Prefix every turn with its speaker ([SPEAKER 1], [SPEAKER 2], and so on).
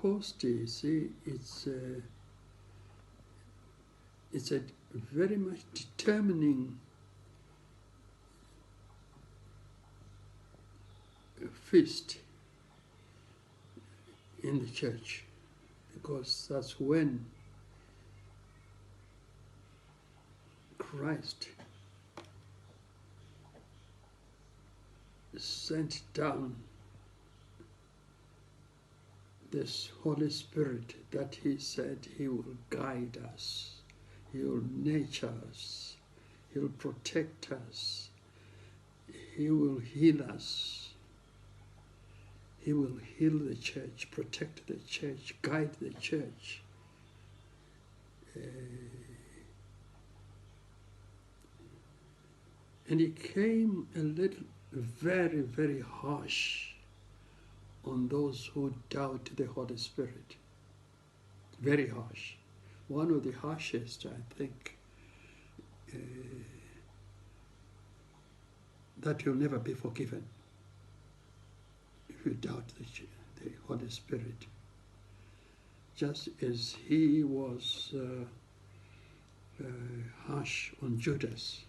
[SPEAKER 1] Pentecost, you see, it's a very much determining feast in the church, because that's when Christ sent down this Holy Spirit that he said he will guide us, he will nurture us, he will protect us, he will heal us, he will heal the church, protect the church, guide the church. And he came a little, very, very harsh on those who doubt the Holy Spirit. Very harsh. One of the harshest, I think, that you'll never be forgiven if you doubt the Holy Spirit. Just as he was harsh on Judas.